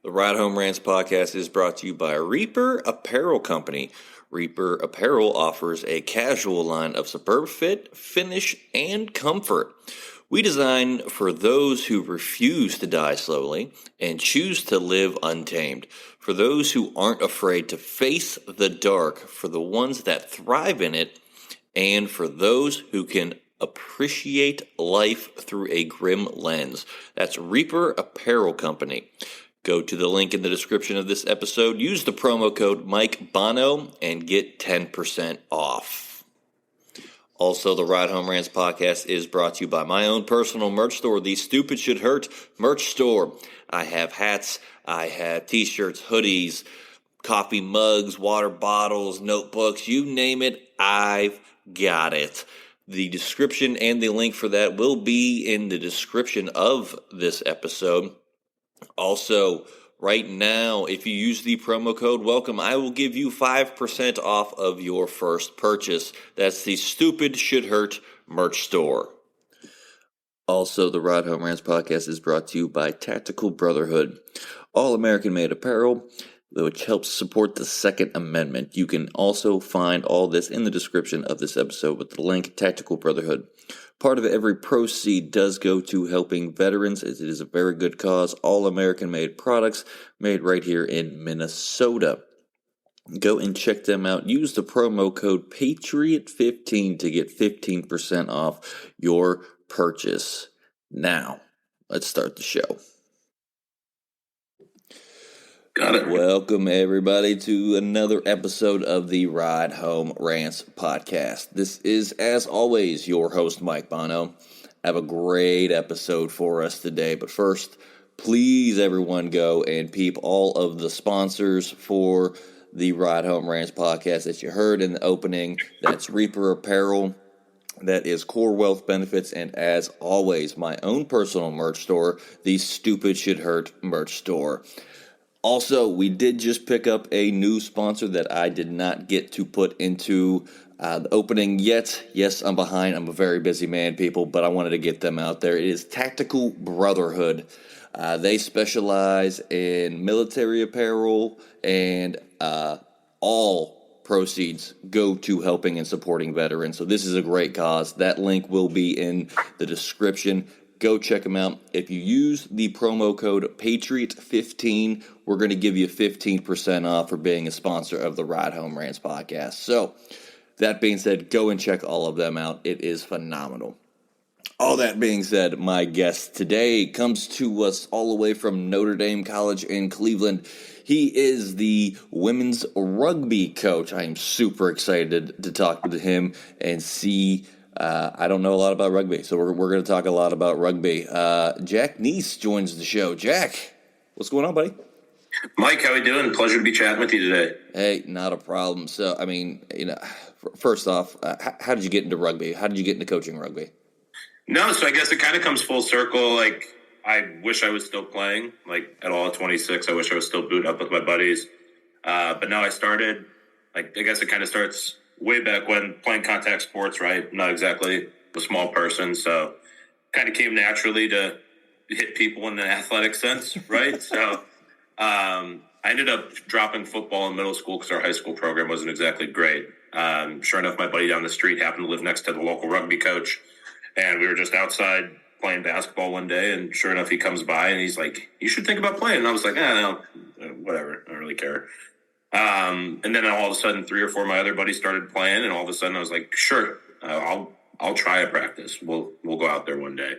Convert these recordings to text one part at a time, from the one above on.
The Ride Home Rants podcast is brought to you by Reaper Apparel Company. Reaper Apparel offers a casual line of superb fit, finish, and comfort. We design for those who refuse to die slowly and choose to live untamed. For those who aren't afraid to face the dark, for the ones that thrive in it, and for those who can appreciate life through a grim lens. That's Reaper Apparel Company. Go to the link in the description of this episode, use the promo code Mike Bono, and get 10% off. Also, the Ride Home Rants podcast is brought to you by my own personal merch store, the Stupid Should Hurt merch store. I have hats, I have t-shirts, hoodies, coffee mugs, water bottles, notebooks, you name it, I've got it. The description and the link for that will be in the description of this episode. Also, right now, if you use the promo code WELCOME, I will give you 5% off of your first purchase. That's the Stupid Should Hurt merch store. Also, the Ride Home Rants podcast is brought to you by Tactical Brotherhood, all American-made apparel, which helps support the Second Amendment. You can also find all this in the description of this episode with the link, Tactical Brotherhood. Part of every proceed does go to helping veterans, as it is a very good cause. All American-made products made right here in Minnesota. Go and check them out. Use the promo code PATRIOT15 to get 15% off your purchase. Now, let's start the show. Got it. Welcome, everybody, to another episode of the Ride Home Rants podcast. This is, as always, your host, Mike Bono. I have a great episode for us today, but first, please, everyone, go and peep all of the sponsors for the Ride Home Rants podcast that you heard in the opening. That's Reaper Apparel. That is Core Wealth Benefits, and as always, my own personal merch store, the Stupid Should Hurt merch store. Also, we did just pick up a new sponsor that I did not get to put into the opening yet. Yes, I'm behind. I'm a very busy man, people, but I wanted to get them out there. It is Tactical Brotherhood. They specialize in military apparel, and all proceeds go to helping and supporting veterans. So this is a great cause. That link will be in the description. Go check them out. If you use the promo code PATRIOT15, we're going to give you 15% off for being a sponsor of the Ride Home Rants podcast. So, that being said, go and check all of them out. It is phenomenal. All that being said, my guest today comes to us all the way from Notre Dame College in Cleveland. He is the women's rugby coach. I am super excited to talk with him and see. I don't know a lot about rugby, so we're going to talk a lot about rugby. Jack Nece joins the show. Jack, what's going on, buddy? Mike, how are you doing? Pleasure to be chatting with you today. Hey, not a problem. So, I mean, first off, how did you get into rugby? How did you get into coaching rugby? No, so I guess it kind of comes full circle. Like, I wish I was still playing. Like, at all at 26, I wish I was still booted up with my buddies. But no, I started, like, I guess it kind of starts way back when playing contact sports, right? Not exactly a small person, so kind of came naturally to hit people in the athletic sense, right? So I ended up dropping football in middle school because our high school program wasn't exactly great. Sure enough, my buddy down the street happened to live next to the local rugby coach, and we were just outside playing basketball one day, and sure enough, he comes by and he's like, "You should think about playing." And I was like, no, whatever, I don't really care. And then all of a sudden, 3 or 4 of my other buddies started playing, and all of a sudden, I was like, "Sure, I'll try a practice. We'll go out there one day."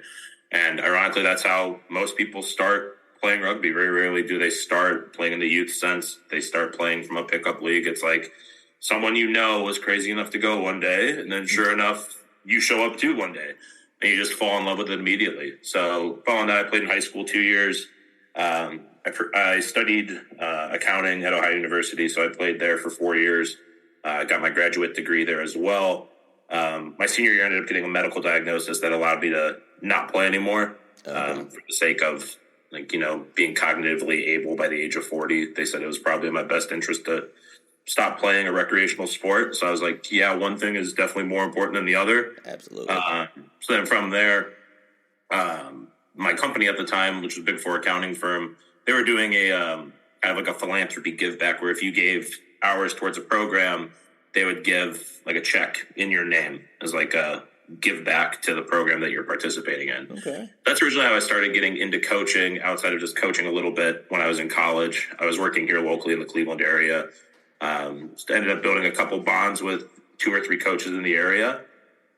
And ironically, that's how most people start playing rugby. Very rarely do they start playing in the youth sense. They start playing from a pickup league. It's like someone was crazy enough to go one day, and then sure enough, you show up too one day, and you just fall in love with it immediately. So following that, I played in high school 2 years. I studied accounting at Ohio University, so I played there for 4 years. I got my graduate degree there as well. My senior year, I ended up getting a medical diagnosis that allowed me to not play anymore for the sake of, being cognitively able by the age of 40. They said it was probably in my best interest to stop playing a recreational sport. So I was like, yeah, one thing is definitely more important than the other. Absolutely. So then from there, my company at the time, which was a Big Four accounting firm, they were doing a kind of like a philanthropy give back, where if you gave hours towards a program, they would give like a check in your name as like a give back to the program that you're participating in. Okay. That's originally how I started getting into coaching outside of just coaching a little bit when I was in college. I was working here locally in the Cleveland area. Ended up building a couple bonds with 2 or 3 coaches in the area.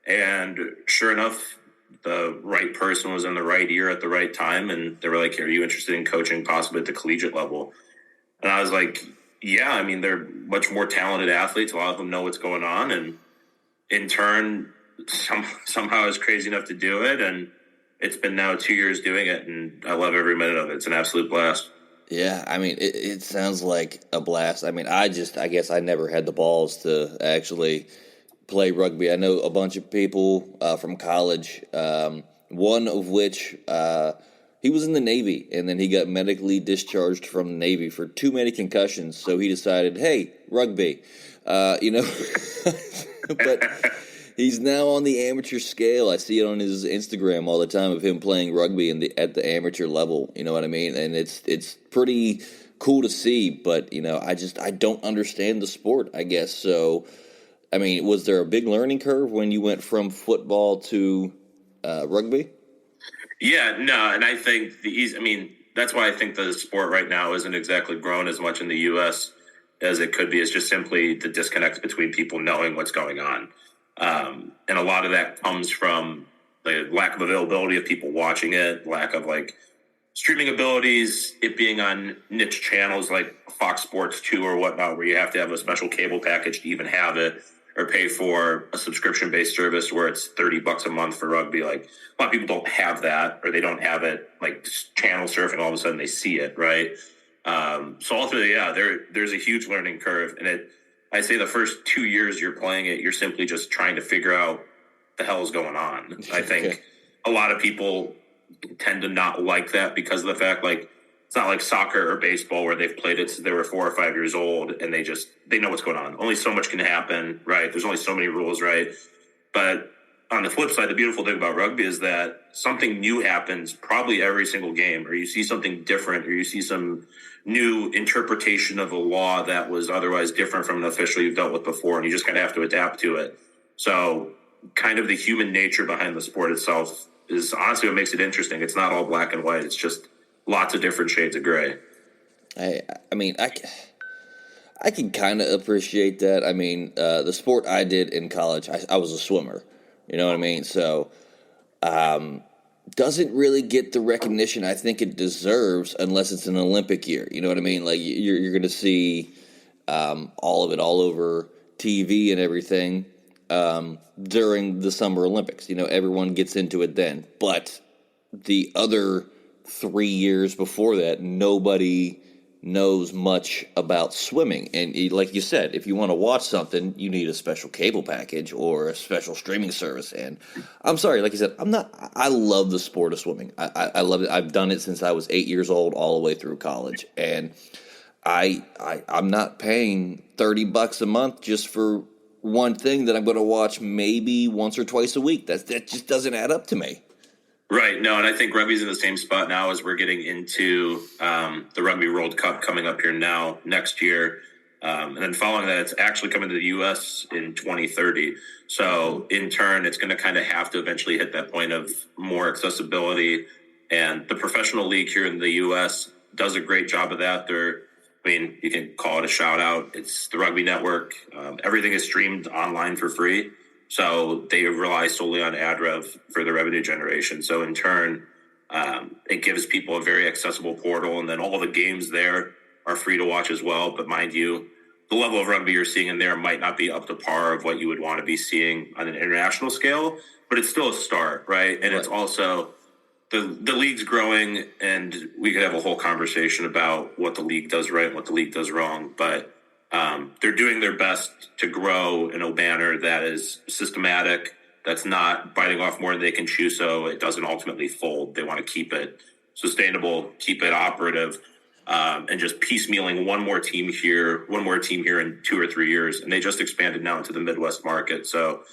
And sure enough, the right person was in the right ear at the right time. And they were like, are you interested in coaching possibly at the collegiate level? And I was like, yeah, I mean, they're much more talented athletes. A lot of them know what's going on. And in turn, somehow I was crazy enough to do it. And it's been now 2 years doing it. And I love every minute of it. It's an absolute blast. Yeah, I mean, it sounds like a blast. I mean, I guess I never had the balls to actually play rugby. I know a bunch of people from college, one of which he was in the Navy, and then he got medically discharged from the Navy for too many concussions, so he decided, hey, rugby, but he's now on the amateur scale. I see it on his Instagram all the time of him playing rugby at the amateur level. You know what I mean? And it's pretty cool to see. But I don't understand the sport, I guess. So, I mean, was there a big learning curve when you went from football to rugby? Yeah, no, and I think that's why I think the sport right now isn't exactly grown as much in the U.S. as it could be. It's just simply the disconnect between people knowing what's going on. And a lot of that comes from the lack of availability of people watching it, lack of streaming abilities, it being on niche channels like Fox Sports 2 or whatnot, where you have to have a special cable package to even have it, or pay for a subscription-based service where it's $30 a month for rugby. Like, a lot of people don't have that, or they don't have it like channel surfing. All of a sudden they see it, right? So ultimately, yeah, there's a huge learning curve, and I say the first 2 years you're playing it, you're simply just trying to figure out the hell is going on. I think a lot of people tend to not like that because of the fact, it's not like soccer or baseball where they've played it since they were 4 or 5 years old and they know what's going on. Only so much can happen, right? There's only so many rules, right? But on the flip side, the beautiful thing about rugby is that something new happens probably every single game, or you see something different, or you see some new interpretation of a law that was otherwise different from an official you've dealt with before, and you just kind of have to adapt to it. So kind of the human nature behind the sport itself is honestly what makes it interesting. It's not all black and white. It's just lots of different shades of gray. I mean, I can kind of appreciate that. I mean, the sport I did in college, I was a swimmer. You know what I mean? So, doesn't really get the recognition I think it deserves unless it's an Olympic year. You know what I mean? Like, you're going to see all of it all over TV and everything during the Summer Olympics. Everyone gets into it then. But the other 3 years before that, nobody knows much about swimming. And like you said, if you want to watch something, you need a special cable package or a special streaming service. And I'm sorry, like you said, I love the sport of swimming. I love it. I've done it since I was 8 years old all the way through college. And I'm not paying $30 a month just for one thing that I'm going to watch maybe once or twice a week. That just doesn't add up to me. Right. No, and I think rugby's in the same spot now as we're getting into the Rugby World Cup coming up here now next year. And then following that, it's actually coming to the U.S. in 2030. So in turn, it's going to kind of have to eventually hit that point of more accessibility. And the professional league here in the U.S. does a great job of that. You can call it a shout out. It's the Rugby Network. Everything is streamed online for free. So they rely solely on ad rev for the revenue generation. So in turn, it gives people a very accessible portal. And then all the games there are free to watch as well. But mind you, the level of rugby you're seeing in there might not be up to par of what you would want to be seeing on an international scale. But it's still a start, right? And It's also the league's growing. And we could have a whole conversation about what the league does right and what the league does wrong. But they're doing their best to grow in a manner that is systematic, that's not biting off more than they can chew so it doesn't ultimately fold. They want to keep it sustainable, keep it operative, and just piecemealing one more team here in 2 or 3 years. And they just expanded now into the Midwest market. So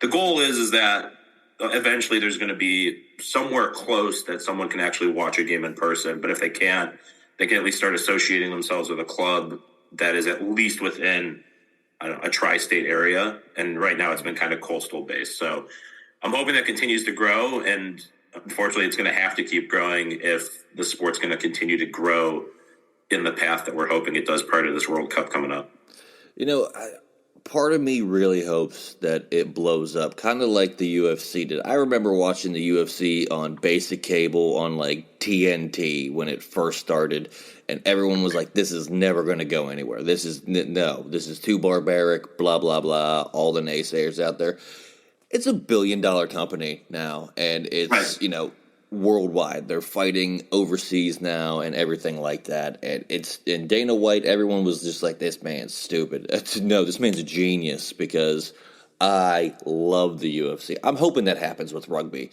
the goal is that eventually there's going to be somewhere close that someone can actually watch a game in person. But if they can't, they can at least start associating themselves with a club that is at least within a tri-state area. And right now it's been kind of coastal based. So I'm hoping that continues to grow. And unfortunately, it's going to have to keep growing if the sport's going to continue to grow in the path that we're hoping it does prior to this World Cup coming up. Part of me really hopes that it blows up, kind of like the UFC did. I remember watching the UFC on basic cable on like TNT when it first started, and everyone was like, "This is never going to go anywhere. This is too barbaric." Blah blah blah. All the naysayers out there. It's $1 billion company now, and it's worldwide. They're fighting overseas now and everything like that. And Dana White, everyone was just like, this man's stupid. No, this man's a genius because I love the UFC. I'm hoping that happens with rugby.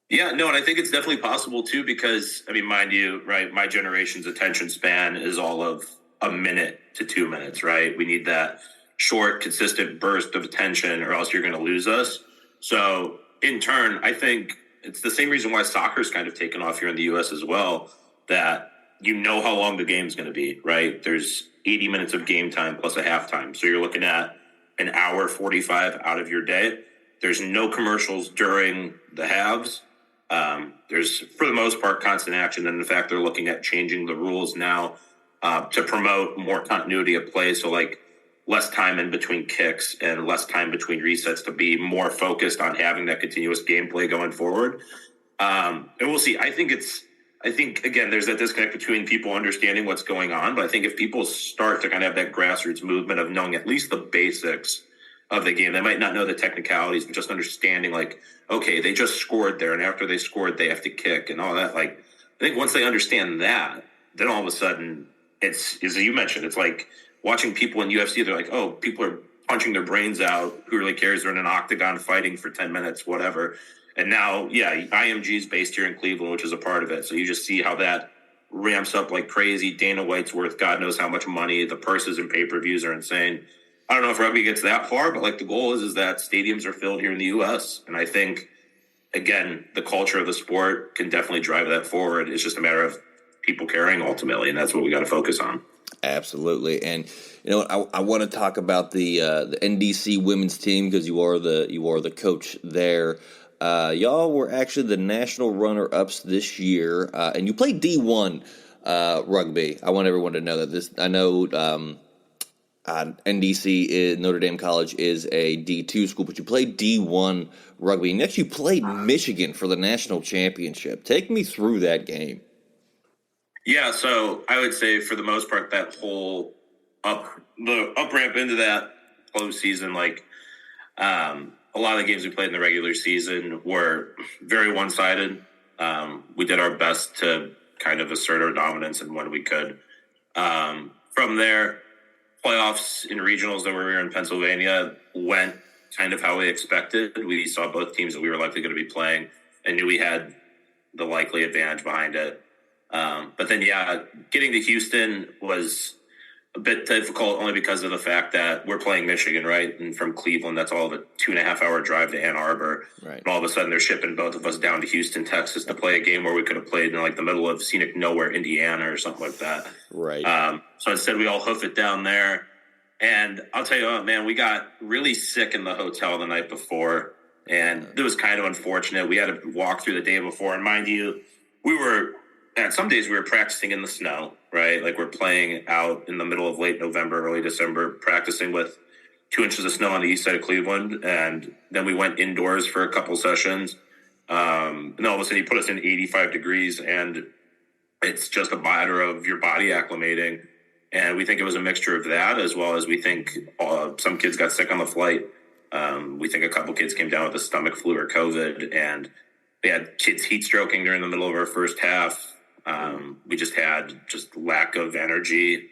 Yeah, no, and I think it's definitely possible too because, I mean, mind you, right, my generation's attention span is all of a minute to 2 minutes, right? We need that short, consistent burst of attention or else you're going to lose us. So in turn, I think it's the same reason why soccer's kind of taken off here in the U.S. as well, that you know how long the game's going to be, right? There's 80 minutes of game time plus a halftime. So you're looking at an hour 45 out of your day. There's no commercials during the halves. There's, for the most part, constant action. And in fact, they're looking at changing the rules now to promote more continuity of play. So like less time in between kicks and less time between resets to be more focused on having that continuous gameplay going forward. And we'll see. I think, again, there's that disconnect between people understanding what's going on. But I think if people start to kind of have that grassroots movement of knowing at least the basics of the game, they might not know the technicalities, but just understanding like, okay, they just scored there. And after they scored, they have to kick and all that. Like, I think once they understand that, then all of a sudden it's, as you mentioned, it's like, watching people in UFC, they're like, oh, people are punching their brains out. Who really cares? They're in an octagon fighting for 10 minutes, whatever. And now, IMG is based here in Cleveland, which is a part of it. So you just see how that ramps up like crazy. Dana White's worth God knows how much money. The purses and pay-per-views are insane. I don't know if rugby gets that far, but like the goal is that stadiums are filled here in the U.S. And I think, again, the culture of the sport can definitely drive that forward. It's just a matter of people caring ultimately, and that's what we got to focus on. Absolutely, and I want to talk about the NDC women's team because you are the coach there. Y'all were actually the national runner-ups this year, and you played D1 rugby. I want everyone to know that this. I know NDC is, Notre Dame College is a D2 school, but you played D1 rugby. Next, you played Michigan for the national championship. Take me through that game. Yeah, so I would say for the most part, that whole up ramp into that close season, like a lot of the games we played in the regular season were very one-sided. We did our best to kind of assert our dominance in when we could. From there, playoffs in regionals that were here in Pennsylvania went kind of how we expected. We saw both teams that we were likely going to be playing and knew we had the likely advantage behind it. But then, getting to Houston was a bit difficult only because of the fact that we're playing Michigan, right? And from Cleveland, that's all of a 2.5-hour drive to Ann Arbor. Right. And all of a sudden, they're shipping both of us down to Houston, Texas to play a game where we could have played in like the middle of scenic nowhere, Indiana or something like that. Right. So instead, we all hoof it down there. And I'll tell you what, man, we got really sick in the hotel the night before. And it was kind of unfortunate. We had to walk through the day before. And mind you, some days we were practicing in the snow, right? Like we're playing out in the middle of late November, early December, practicing with 2 inches of snow on the east side of Cleveland. And then we went indoors for a couple sessions. And all of a sudden he put us in 85 degrees and it's just a matter of your body acclimating. And we think it was a mixture of that, as well as we think some kids got sick on the flight. We think a couple kids came down with a stomach flu or COVID, and we had kids heat stroking during the middle of our first half. We just had lack of energy,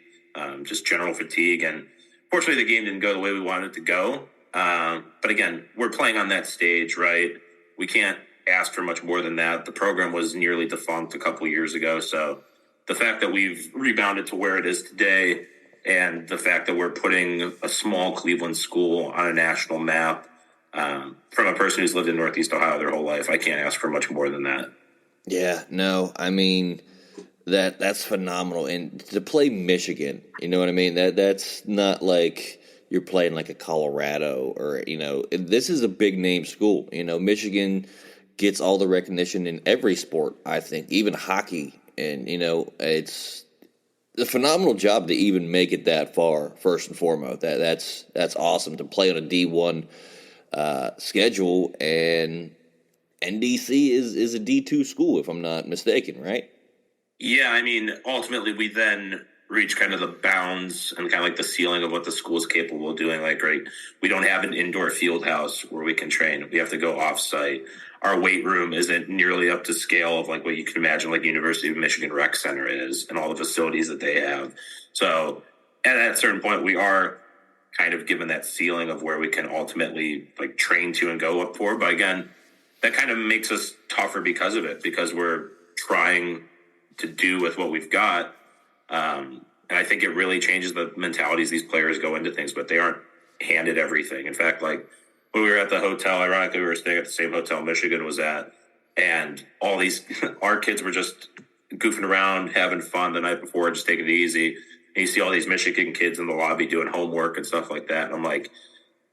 just general fatigue. And fortunately, the game didn't go the way we wanted it to go. But again, we're playing on that stage, right? We can't ask for much more than that. The program was nearly defunct a couple years ago. So the fact that we've rebounded to where it is today and the fact that we're putting a small Cleveland school on a national map From a person who's lived in Northeast Ohio their whole life, I can't ask for much more than that. Yeah, no, I mean that's phenomenal, and to play Michigan, you know what I mean? That's not like you're playing like a Colorado or this is a big name school. Michigan gets all the recognition in every sport, I think, even hockey, and it's a phenomenal job to even make it that far. First and foremost, that's awesome to play on a D1 schedule, and NDC is a D2 school, if I'm not mistaken, right? Yeah, I mean, ultimately, we then reach kind of the bounds and kind of like the ceiling of what the school is capable of doing. Like, right, we don't have an indoor field house where we can train. We have to go off site. Our weight room isn't nearly up to scale of like what you can imagine like University of Michigan Rec Center is and all the facilities that they have. So at a certain point, we are kind of given that ceiling of where we can ultimately like train to and go up for. But again, that kind of makes us tougher because of it, because we're trying to do with what we've got. And I think it really changes the mentalities these players go into things, but they aren't handed everything. In fact, like when we were at the hotel, ironically, we were staying at the same hotel Michigan was at, and all these, our kids were just goofing around, having fun the night before, just taking it easy. And you see all these Michigan kids in the lobby doing homework and stuff like that. And I'm like,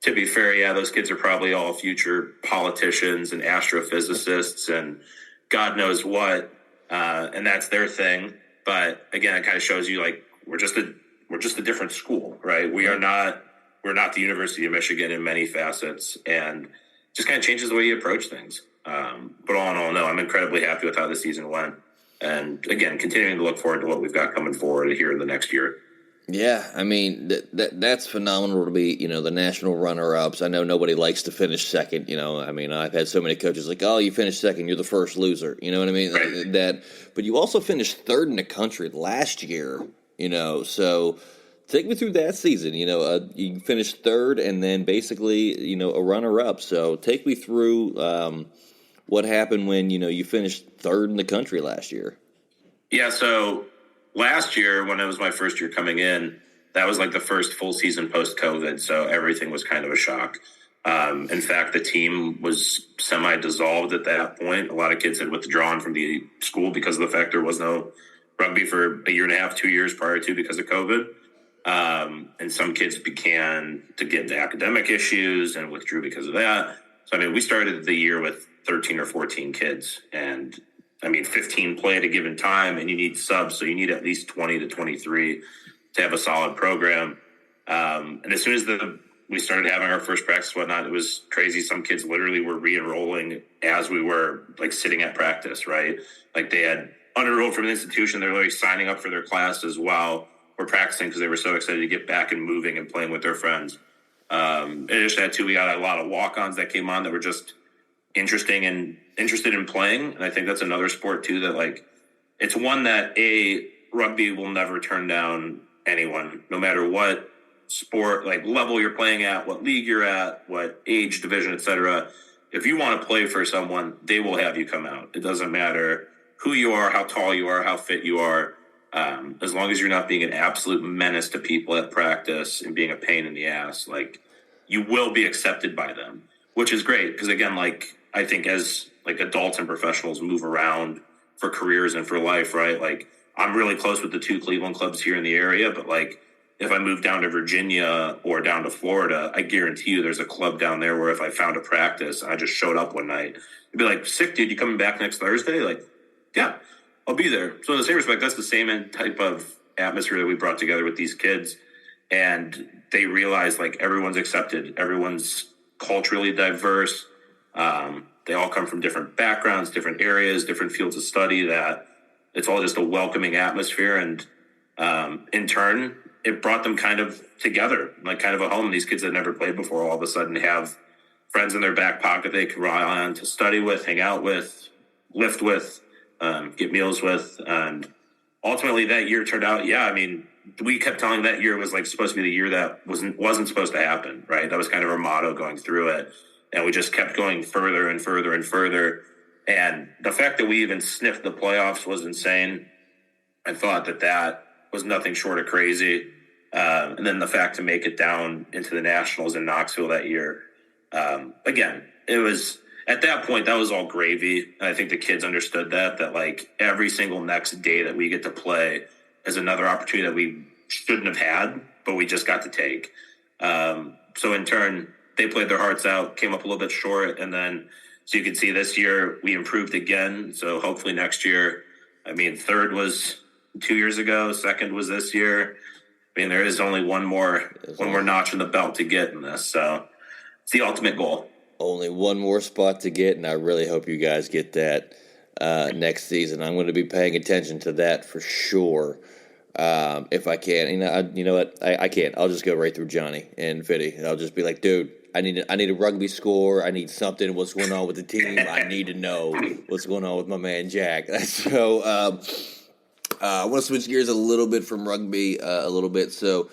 to be fair, yeah, those kids are probably all future politicians and astrophysicists and God knows what. And that's their thing. But again, it kind of shows you like we're just a different school, right? We're not the University of Michigan in many facets, and just kind of changes the way you approach things. But all in all, no, I'm incredibly happy with how the season went, and again, continuing to look forward to what we've got coming forward here in the next year. Yeah, I mean that's phenomenal to be, the national runner-ups. I know nobody likes to finish second. I mean, I've had so many coaches like, "Oh, you finished second, you're the first loser." You know what I mean? Right. But you also finished third in the country last year. So take me through that season. You finished third, and then basically, a runner-up. So take me through what happened when you finished third in the country last year. Yeah, so last year, when it was my first year coming in, that was like the first full season post-COVID, so everything was kind of a shock. In fact, the team was semi-dissolved at that point. A lot of kids had withdrawn from the school because of the fact there was no rugby for a year and a half, 2 years prior to because of COVID. And some kids began to get into academic issues and withdrew because of that. So, I mean, we started the year with 13 or 14 kids, and I mean, 15 play at a given time, and you need subs, so you need at least 20 to 23 to have a solid program. And as soon as we started having our first practice and whatnot, it was crazy. Some kids literally were re-enrolling as we were like sitting at practice, right? Like they had unenrolled from an institution. They're literally signing up for their class as well. We're practicing because they were so excited to get back and moving and playing with their friends. In addition to that, too, we got a lot of walk-ons that came on that were just interesting and interested in playing. And I think that's another sport too that like it's one that rugby will never turn down anyone, no matter what sport like level you're playing at, what league you're at, what age division, etc. If you want to play for someone, they will have you come out. It doesn't matter who you are, how tall you are, how fit you are, as long as you're not being an absolute menace to people at practice and being a pain in the ass, like you will be accepted by them, which is great because again, like I think as like adults and professionals move around for careers and for life, right? Like I'm really close with the two Cleveland clubs here in the area, but like if I move down to Virginia or down to Florida, I guarantee you there's a club down there where if I found a practice and I just showed up one night, it'd be like, sick, dude, you coming back next Thursday? Like, yeah, I'll be there. So in the same respect, that's the same type of atmosphere that we brought together with these kids. And they realize like everyone's accepted, everyone's culturally diverse. They all come from different backgrounds, different areas, different fields of study, that it's all just a welcoming atmosphere. And in turn, it brought them kind of together, like kind of a home. These kids that never played before all of a sudden have friends in their back pocket they can rely on to study with, hang out with, lift with, get meals with. And ultimately that year turned out, yeah, I mean, we kept telling that year was like supposed to be the year that wasn't supposed to happen, right? That was kind of our motto going through it. And we just kept going further and further and further. And the fact that we even sniffed the playoffs was insane. I thought that was nothing short of crazy. And then the fact to make it down into the Nationals in Knoxville that year, Again, it was at that point that was all gravy. And I think the kids understood that like every single next day that we get to play is another opportunity that we shouldn't have had, but we just got to take. So in turn, they played their hearts out, came up a little bit short, and then so you can see this year we improved again. So hopefully next year, I mean, third was 2 years ago, second was this year. I mean, there is only one more notch in the belt to get in this. So it's the ultimate goal. Only one more spot to get, and I really hope you guys get that next season. I'm going to be paying attention to that for sure. If I can, you know what? I can't. I'll just go right through Johnny and Fitty, and I'll just be like, dude, I need a rugby score. I need something. What's going on with the team? I need to know what's going on with my man Jack. So I want to switch gears a little bit from rugby, a little bit. So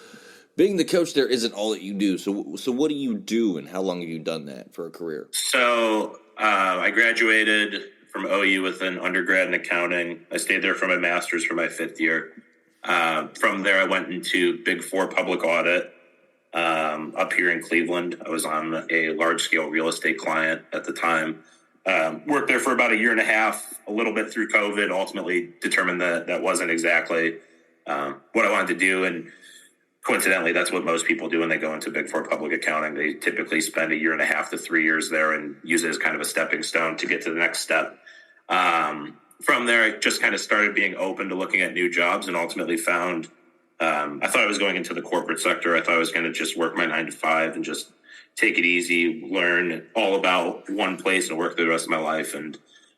being the coach there isn't all that you do. So what do you do, and how long have you done that for a career? So I graduated from OU with an undergrad in accounting. I stayed there for my master's for my fifth year. From there, I went into Big Four public audit up here in Cleveland. I was on a large-scale real estate client at the time. Worked there for about a year and a half, a little bit through COVID, ultimately determined that wasn't exactly what I wanted to do. And coincidentally, that's what most people do when they go into Big Four public accounting. They typically spend a year and a half to 3 years there and use it as kind of a stepping stone to get to the next step. From there, I just kind of started being open to looking at new jobs and ultimately found I thought I was going into the corporate sector. I thought I was going to just work my 9 to 5 and just take it easy, learn all about one place and work through the rest of my life. And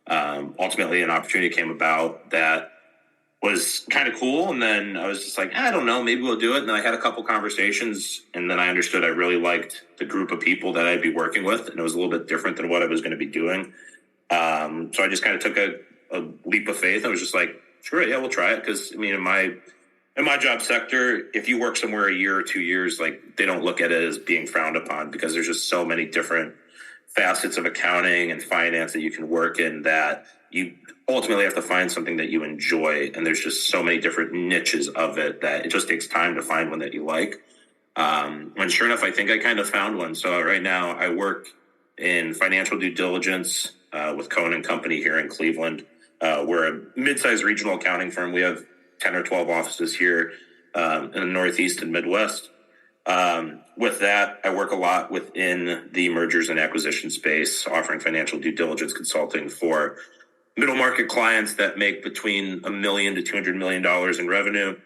ultimately, an opportunity came about that was kind of cool. And then I was just like, I don't know, maybe we'll do it. And then I had a couple conversations, and then I understood I really liked the group of people that I'd be working with. And it was a little bit different than what I was going to be doing. So I just kind of took a leap of faith. I was just like, sure, yeah, we'll try it. Because, I mean, in my job sector, if you work somewhere a year or 2 years, like, they don't look at it as being frowned upon because there's just so many different facets of accounting and finance that you can work in that you ultimately have to find something that you enjoy. And there's just so many different niches of it that it just takes time to find one that you like. And sure enough, I think I kind of found one. So right now I work in financial due diligence with Cohen & Company here in Cleveland. We're a mid-sized regional accounting firm. We have 10 or 12 offices here in the Northeast and Midwest. With that, I work a lot within the mergers and acquisition space, offering financial due diligence consulting for middle market clients that make between $1 million to $200 million in revenue,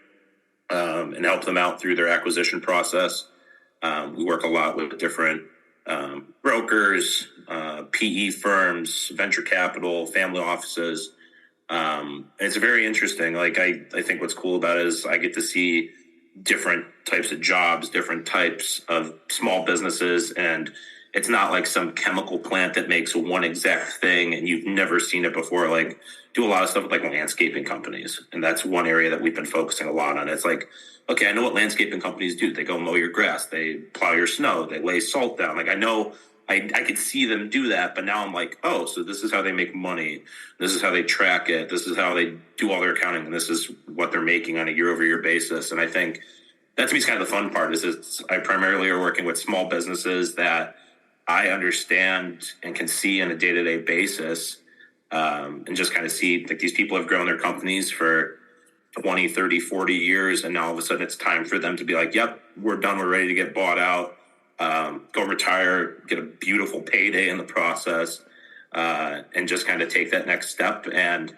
and help them out through their acquisition process. We work a lot with different brokers, PE firms, venture capital, family offices. It's very interesting. Like, I think what's cool about it is I get to see different types of jobs, different types of small businesses. And it's not like some chemical plant that makes one exact thing and you've never seen it before. Like, do a lot of stuff with like landscaping companies. And that's one area that we've been focusing a lot on. It's like, okay, I know what landscaping companies do. They go mow your grass, they plow your snow, they lay salt down. Like, I know I could see them do that, but now I'm like, oh, so this is how they make money. This is how they track it. This is how they do all their accounting. And this is what they're making on a year-over-year basis. And I think that to me is kind of the fun part is I primarily are working with small businesses that I understand and can see on a day-to-day basis, and just kind of see like these people have grown their companies for 20, 30, 40 years. And now all of a sudden it's time for them to be like, yep, we're done. We're ready to get bought out. Go retire, get a beautiful payday in the process, and just kind of take that next step. And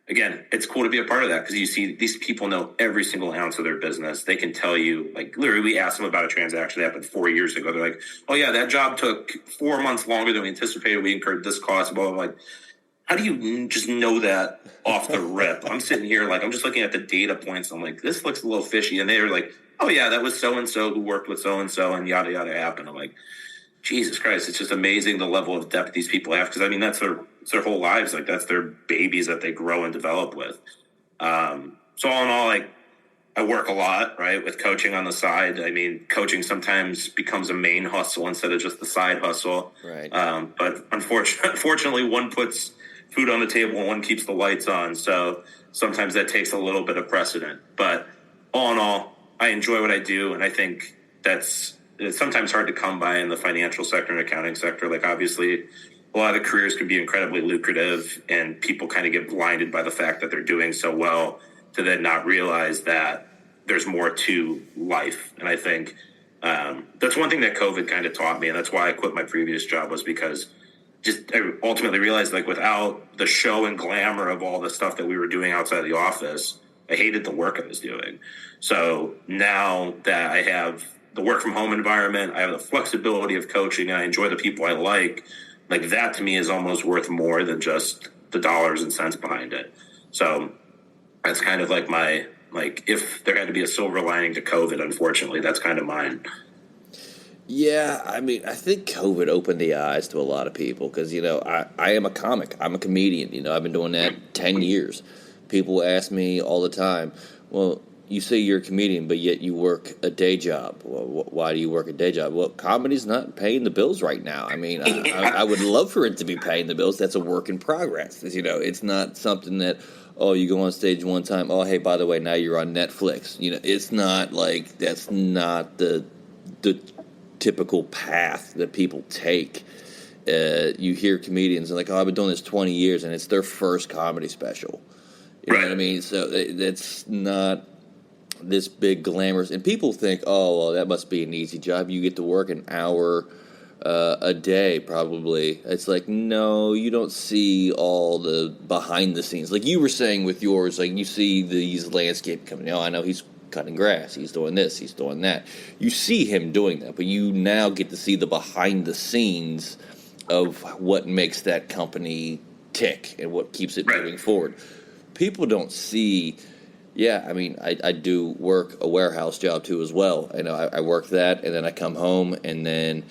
again, it's cool to be a part of that because you see these people know every single ounce of their business. They can tell you, like, literally, we asked them about a transaction that happened 4 years ago. They're like, oh, yeah, that job took 4 months longer than we anticipated. We incurred this cost. Blah, blah, blah. Like, how do you just know that off the rip? I'm sitting here, like, I'm just looking at the data points. I'm like, this looks a little fishy. And they're like, oh, yeah, that was so-and-so who worked with so-and-so and yada, yada happened. I'm like, Jesus Christ, it's just amazing the level of depth these people have. Because, I mean, that's their whole lives. Like, that's their babies that they grow and develop with. So all in all, like, I work a lot, right, with coaching on the side. I mean, coaching sometimes becomes a main hustle instead of just the side hustle. Right. But unfortunately, one puts food on the table and one keeps the lights on. So sometimes that takes a little bit of precedent. But all in all, I enjoy what I do. And I think that's it's sometimes hard to come by in the financial sector and accounting sector. Like obviously, a lot of the careers can be incredibly lucrative, and people kind of get blinded by the fact that they're doing so well to then not realize that there's more to life. And I think that's one thing that COVID kind of taught me, and that's why I quit my previous job, was because just I ultimately realized, like, without the show and glamour of all the stuff that we were doing outside of the office, I hated the work I was doing. So now that I have the work from home environment, I have the flexibility of coaching, and I enjoy the people I like that to me is almost worth more than just the dollars and cents behind it. So that's kind of like my, like, if there had to be a silver lining to COVID, unfortunately, that's kind of mine. Yeah, I mean, I think COVID opened the eyes to a lot of people because, I am a comic. I'm a comedian. I've been doing that 10 years. People ask me all the time, well, you say you're a comedian, but yet you work a day job. Well, why do you work a day job? Well, comedy's not paying the bills right now. I mean, I would love for it to be paying the bills. That's a work in progress. It's not something that, oh, you go on stage one time, oh, hey, by the way, now you're on Netflix. It's not like, that's not the typical path that people take. You hear comedians and like, oh, I've been doing this 20 years, and it's their first comedy special. You know what I mean? So that's not this big glamorous, and people think, oh, well, that must be an easy job. You get to work an hour a day, probably. It's like, no, you don't see all the behind the scenes. Like you were saying with yours, like you see these landscape coming. I know he's cutting grass, he's doing this, he's doing that. You see him doing that, but you now get to see the behind the scenes of what makes that company tick and what keeps it moving forward. People don't see. Yeah, I mean, I do work a warehouse job too as well. I work that, and then I come home, and then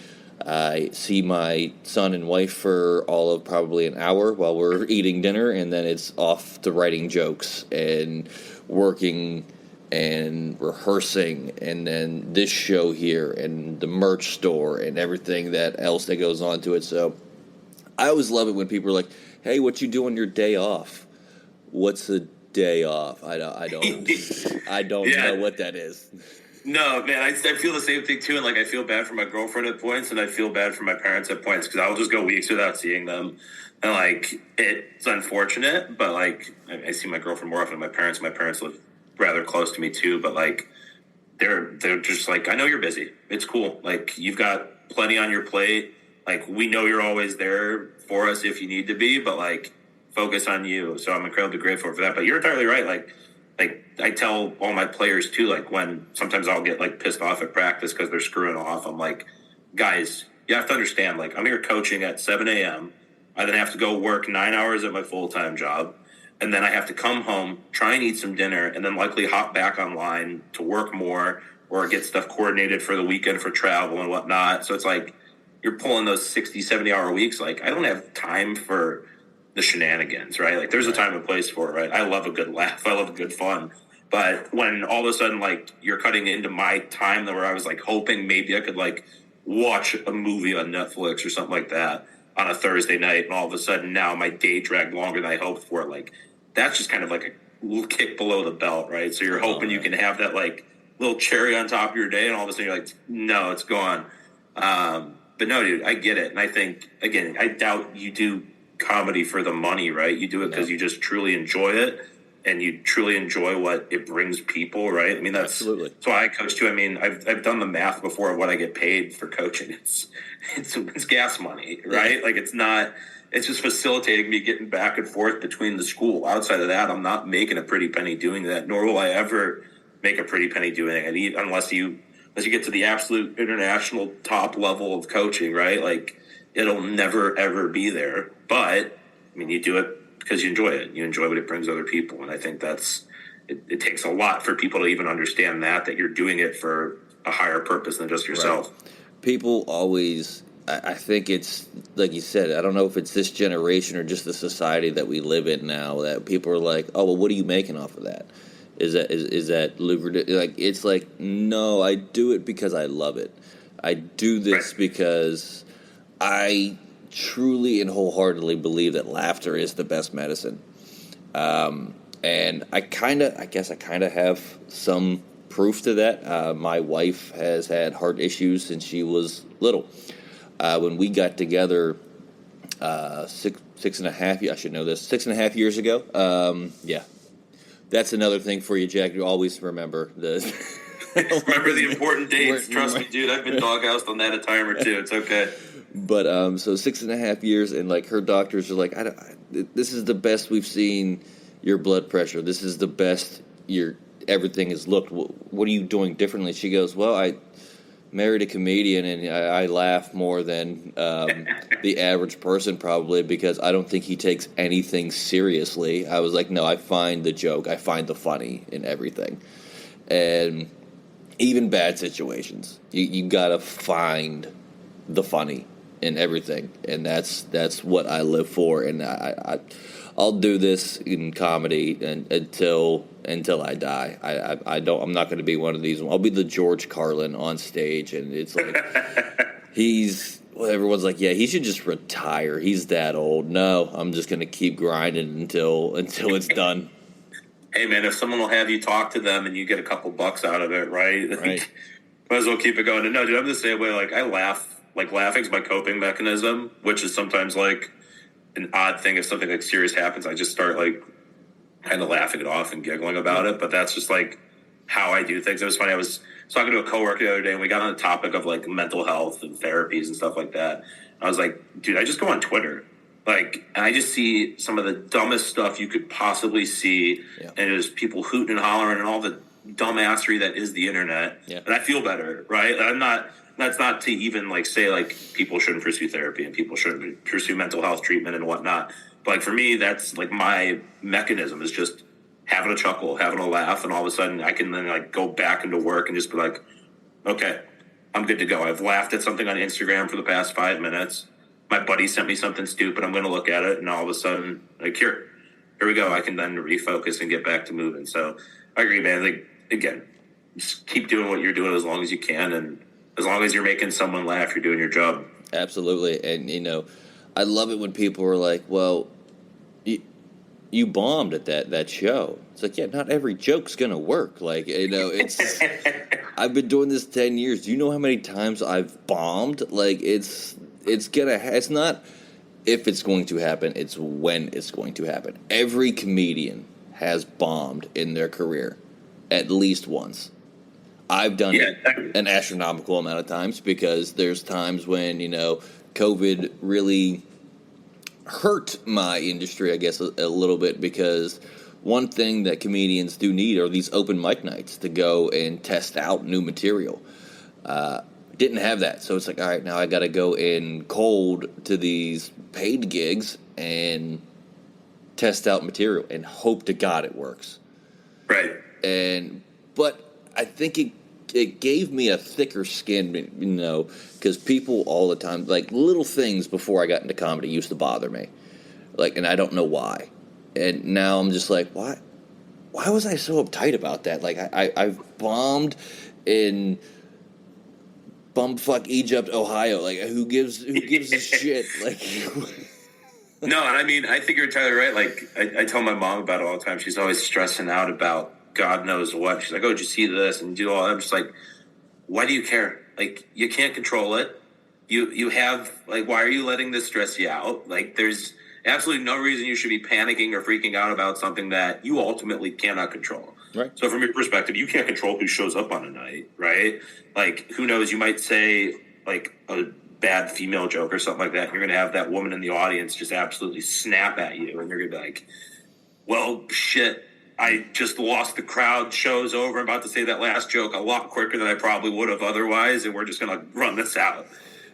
I see my son and wife for all of probably an hour while we're eating dinner, and then it's off to writing jokes and working and rehearsing, and then this show here and the merch store and everything that else that goes on to it. So I always love it when people are like, hey, what you do on your day off? What's a day off? I don't know what that is. No, man, I feel the same thing too, and like I feel bad for my girlfriend at points, and I feel bad for my parents at points because I'll just go weeks without seeing them, and like it's unfortunate, but like I see my girlfriend more often than my parents. My parents live rather close to me too, but like they're just like, I know you're busy. It's cool. Like you've got plenty on your plate. Like we know you're always there for us if you need to be, but like focus on you. So I'm incredibly grateful for that. But you're entirely right. Like I tell all my players too, like when sometimes I'll get like pissed off at practice because they're screwing off. I'm like, guys, you have to understand, like I'm here coaching at 7 a.m. I then have to go work 9 hours at my full-time job. And then I have to come home, try and eat some dinner, and then likely hop back online to work more or get stuff coordinated for the weekend for travel and whatnot. So it's like you're pulling those 60, 70-hour weeks. Like I don't have time for the shenanigans, right? Like there's a time and place for it, right? I love a good laugh. I love a good fun. But when all of a sudden, like you're cutting into my time where I was like hoping maybe I could like watch a movie on Netflix or something like that on a Thursday night, and all of a sudden now my day dragged longer than I hoped for. Like that's just kind of like a little kick below the belt, right? So you're hoping you can have that like little cherry on top of your day, and all of a sudden you're like, no, it's gone. But no, dude, I get it. And I think, again, I doubt you do comedy for the money, right? You do it because you just truly enjoy it, and you truly enjoy what it brings people, right? I mean, that's why I coach too. I mean, I've done the math before of what I get paid for coaching. It's gas money, right? Like it's just facilitating me getting back and forth between the school. Outside of that, I'm not making a pretty penny doing that, nor will I ever make a pretty penny doing it. Unless you get to the absolute international top level of coaching, right? Like it'll never ever be there. But I mean, you do it because you enjoy it. You enjoy what it brings other people, and I think it takes a lot for people to even understand that you're doing it for a higher purpose than just yourself. Right. People always, I think it's like you said. I don't know if it's this generation or just the society that we live in now that people are like, oh, well, what are you making off of that? Is that lucrative? Like it's like, no, I do it because I love it. I do this because I truly and wholeheartedly believe that laughter is the best medicine. And I guess I have some proof to that. My wife has had heart issues since she was little. When we got together, six and a half. I should know this. 6.5 years ago. Yeah, that's another thing for you, Jack. You always remember the. Remember the important dates. Trust me, dude. I've been doghoused on that a time or two. It's okay. But so 6.5 years, and like her doctors are like, this is the best we've seen your blood pressure. This is the best your everything has looked. What are you doing differently? She goes, well, I married a comedian, and I laugh more than the average person probably because I don't think he takes anything seriously. I was like, no, I find the joke. I find the funny in everything. And even bad situations, you got to find the funny in everything. And that's what I live for. And I'll do this in comedy until I die. I'm not going to be one of these. I'll be the George Carlin on stage, and it's like everyone's like, yeah, he should just retire. He's that old. No, I'm just going to keep grinding until it's done. Hey man, if someone will have you talk to them and you get a couple bucks out of it, right? Right. Might as well keep it going. And no, dude, I'm the same way. Like I laugh. Like laughing's my coping mechanism, which is sometimes like an odd thing. If something like serious happens, I just start like kind of laughing it off and giggling about it. But that's just like how I do things. It was funny. I was talking to a coworker the other day, and we got on the topic of like mental health and therapies and stuff like that. I was like, dude, I just go on Twitter, like, and I just see some of the dumbest stuff you could possibly see, and it was people hooting and hollering and all the dumbassery that is the internet. Yeah. And I feel better, right? I'm not. That's not to even like say like people shouldn't pursue therapy and people shouldn't pursue mental health treatment and whatnot. But like for me, that's like my mechanism is just having a chuckle, having a laugh, and all of a sudden I can then like go back into work and just be like, okay, I'm good to go. I've laughed at something on Instagram for the past 5 minutes. My buddy sent me something stupid. I'm going to look at it, and all of a sudden, like here we go. I can then refocus and get back to moving. So I agree, man. Like again, just keep doing what you're doing as long as you can, and as long as you're making someone laugh, you're doing your job. Absolutely. And, I love it when people are like, well, you bombed at that show. It's like, yeah, not every joke's going to work. Like, it's I've been doing this 10 years. Do you know how many times I've bombed? Like, it's not if it's going to happen, it's when it's going to happen. Every comedian has bombed in their career at least once. I've done it an astronomical amount of times because there's times when, COVID really hurt my industry, I guess, a little bit because one thing that comedians do need are these open mic nights to go and test out new material. Didn't have that. So it's like, all right, now I got to go in cold to these paid gigs and test out material and hope to God it works. Right. But I think it gave me a thicker skin, because people all the time, like little things before I got into comedy used to bother me. Like, and I don't know why. And now I'm just like, why was I so uptight about that? Like, I've bombed in bumfuck Egypt, Ohio. Like, who gives a shit? Like, no, and I mean, I think you're entirely right. Like, I tell my mom about it all the time. She's always stressing out about God knows what. She's like, oh, did you see this? And do all that. I'm just like, why do you care? Like, you can't control it. You have, like, why are you letting this stress you out? Like, there's absolutely no reason you should be panicking or freaking out about something that you ultimately cannot control. Right. So from your perspective, you can't control who shows up on a night, right? Like, who knows? You might say, like, a bad female joke or something like that. And you're going to have that woman in the audience just absolutely snap at you. And you're going to be like, well, shit. I just lost the crowd. Show's over. I'm about to say that last joke a lot quicker than I probably would have otherwise, and we're just going to run this out.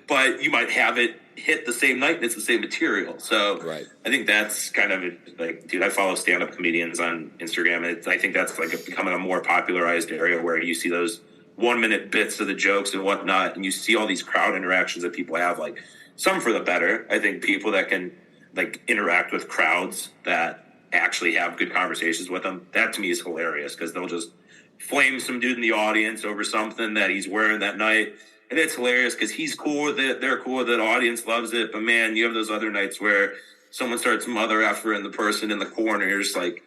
But you might have it hit the same night, and it's the same material. So right. I think that's kind of like, dude, I follow stand-up comedians on Instagram, and I think that's like becoming a more popularized area where you see those 1-minute bits of the jokes and whatnot, and you see all these crowd interactions that people have, like some for the better. I think people that can like interact with crowds that actually have good conversations with them, that to me is hilarious because they'll just flame some dude in the audience over something that he's wearing that night, and it's hilarious because he's cool with it, they're cool with it, the audience loves it. But man, you have those other nights where someone starts mother effing the person in the corner, you're just like,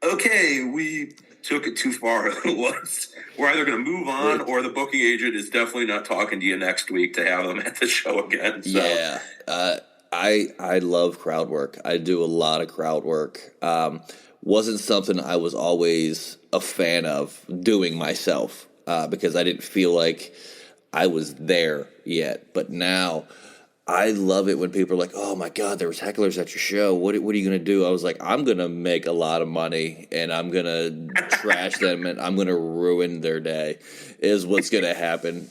okay, we took it too far. We're either going to move on, or the booking agent is definitely not talking to you next week to have them at the show again. So. Yeah, I love crowd work. I do a lot of crowd work. Wasn't something I was always a fan of doing myself because I didn't feel like I was there yet. But now I love it when people are like, "Oh my God, there was hecklers at your show. What are you gonna do?" I was like, "I'm gonna make a lot of money and I'm gonna trash them and I'm gonna ruin their day." Is what's gonna happen.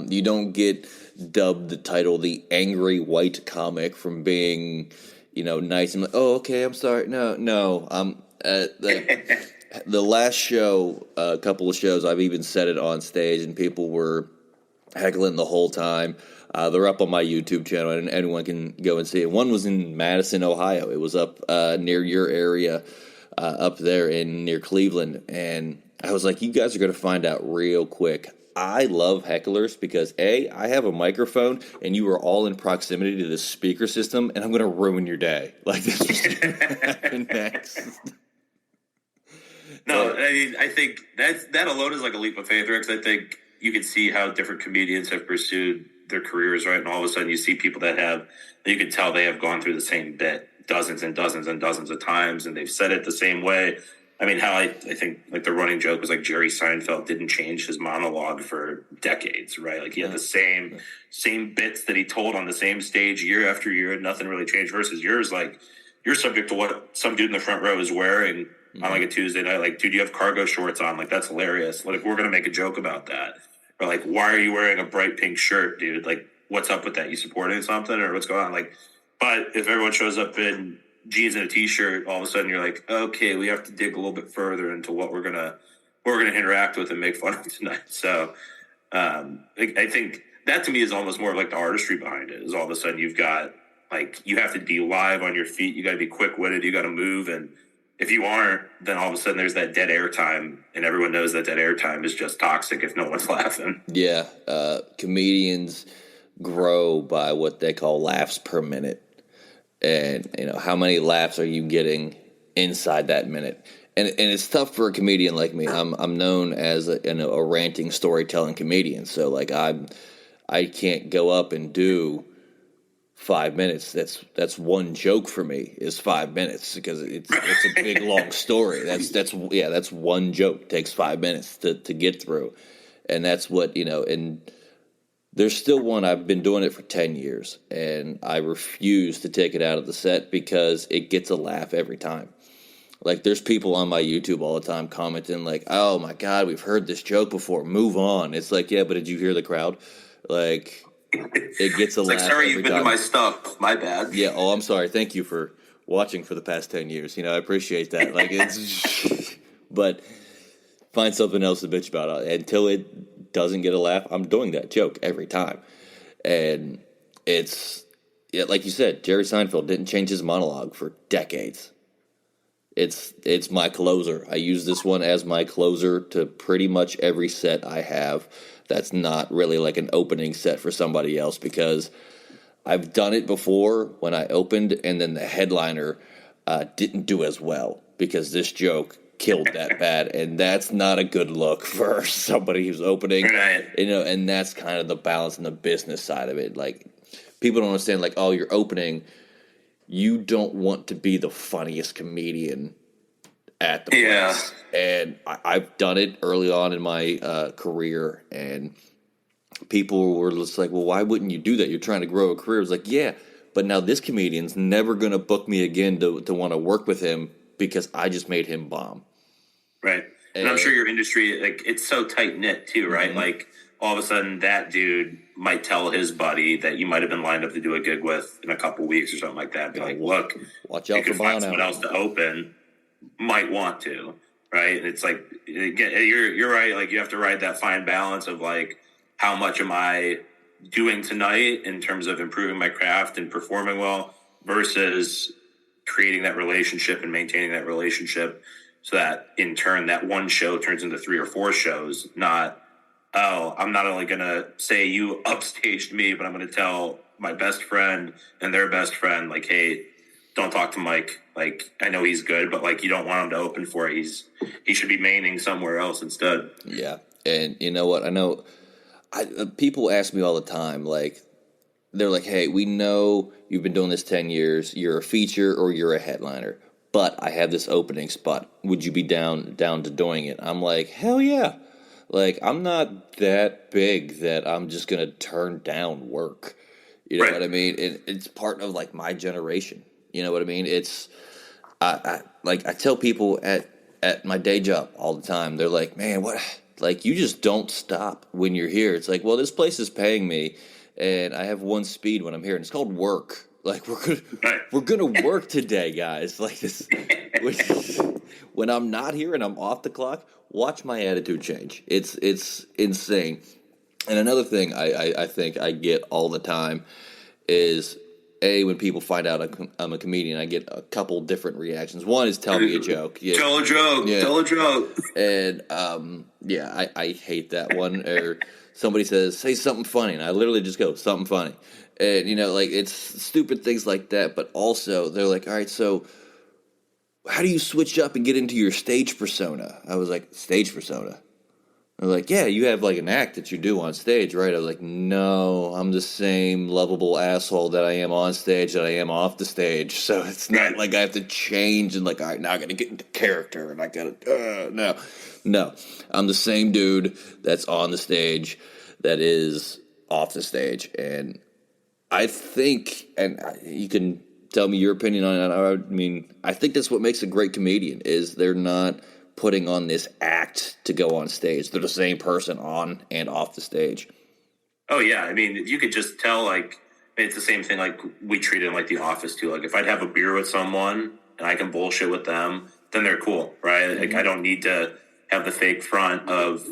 You don't get dubbed the title "the angry white comic" from being, nice and like, "Oh, okay, I'm sorry." No. Like the last show, a couple of shows, I've even said it on stage, and people were heckling the whole time. They're up on my YouTube channel, and anyone can go and see it. One was in Madison, Ohio. It was up near your area, up there near Cleveland. And I was like, you guys are going to find out real quick. I love hecklers because, A, I have a microphone, and you are all in proximity to the speaker system, and I'm going to ruin your day. Like, this is going to happen next. No, I mean, I think that alone is like a leap of faith, because I think you can see how different comedians have pursued their careers, right? And all of a sudden you see people you can tell they have gone through the same bit dozens and dozens and dozens of times, and they've said it the same way. I mean, how I think like the running joke was like Jerry Seinfeld didn't change his monologue for decades, right? Like he had the same bits that he told on the same stage year after year, and nothing really changed. Versus yours, like you're subject to what some dude in the front row is wearing on like a Tuesday night. Like, dude, you have cargo shorts on. Like, that's hilarious. Like, we're gonna make a joke about that. Or like, why are you wearing a bright pink shirt, dude? Like, what's up with that? You supporting something, or what's going on? Like, but if everyone shows up in jeans and a t-shirt, all of a sudden you're like, okay, we have to dig a little bit further into what we're gonna interact with and make fun of tonight. So I think that to me is almost more of like the artistry behind it. Is all of a sudden you've got like, you have to be live on your feet, you got to be quick-witted, you got to move, and if you aren't, then all of a sudden there's that dead air time, and everyone knows that dead air time is just toxic if no one's laughing. Yeah, comedians grow by what they call laughs per minute. And, how many laughs are you getting inside that minute? And it's tough for a comedian like me. I'm known as a ranting, storytelling comedian. So, like, I can't go up and do 5 minutes. That's one joke for me is 5 minutes because it's a big long story. That's one joke. It takes 5 minutes to get through, and that's what and there's still one. I've been doing it for 10 years, and I refuse to take it out of the set because it gets a laugh every time. Like, there's people on my YouTube all the time commenting like, "Oh my God, we've heard this joke before. Move on." It's like, yeah, but did you hear the crowd? Like, it gets a laugh. Like, sorry, you've been to my stuff. My bad. Yeah. Oh, I'm sorry. Thank you for watching for the past 10 years. I appreciate that. Like, but find something else to bitch about. Until it doesn't get a laugh, I'm doing that joke every time. And like you said, Jerry Seinfeld didn't change his monologue for decades. It's my closer. I use this one as my closer to pretty much every set I have. That's not really like an opening set for somebody else, because I've done it before when I opened and then the headliner didn't do as well because this joke killed that bad, and that's not a good look for somebody who's opening. Right. And that's kind of the balance and the business side of it. Like, people don't understand, like, oh, you're opening. You don't want to be the funniest comedian at the place. And I've done it early on in my career, and people were just like, well, why wouldn't you do that? You're trying to grow a career. It's like, yeah, but now this comedian's never going to book me again to want to work with him because I just made him bomb. Right. And I'm sure your industry, like, it's so tight-knit too, right? Mm-hmm. Like, all of a sudden that dude might tell his buddy that you might have been lined up to do a gig with in a couple weeks or something like that. Be like, look, watch out, you could find someone else to open, might want to, right? And it's like, you're right. Like, you have to ride that fine balance of like, how much am I doing tonight in terms of improving my craft and performing well versus creating that relationship and maintaining that relationship, so that in turn that one show turns into 3 or 4 shows. Not, oh, I'm not only going to say you upstaged me, but I'm going to tell my best friend and their best friend, like, hey, don't talk to Mike. Like, I know he's good, but like, you don't want him to open for it. He should be maining somewhere else instead. Yeah, and you know what? I know people ask me all the time, like, they're like, hey, we know you've been doing this 10 years. You're a feature or you're a headliner. But I have this opening spot. Would you be down to doing it? I'm like, hell yeah. Like, I'm not that big that I'm just going to turn down work. You know Right. what I mean? It's part of, like, my generation. You know what I mean? It's, I tell people at my day job all the time, they're like, man, what? Like, you just don't stop when you're here. It's like, well, this place is paying me, and I have one speed when I'm here, and it's called work. Like, we're gonna work today, guys. Like this, when I'm not here and I'm off the clock, watch my attitude change. It's insane. And another thing I think I get all the time is when people find out I'm a comedian, I get a couple different reactions. One is tell me a joke. Yeah. Tell a joke. Yeah. Tell a joke. And I hate that one. Or somebody says, say something funny, and I literally just go, something funny. And, you know, like, it's stupid things like that. But also, they're like, all right, so how do you switch up and get into your stage persona? I was like, stage persona? They're like, yeah, you have, like, an act that you do on stage, right? I was like, no, I'm the same lovable asshole that I am on stage that I am off the stage. So it's not like I have to change and, like, all right, now I got to get into character and I got to, no. I'm the same dude that's on the stage that is off the stage. And I think, and you can tell me your opinion on it. I mean, I think that's what makes a great comedian is they're not putting on this act to go on stage. They're the same person on and off the stage. Oh yeah, I mean, you could just tell. Like, it's the same thing. Like, we treat it like The Office too. Like, if I'd have a beer with someone and I can bullshit with them, then they're cool, right? Mm-hmm. Like, I don't need to have the fake front of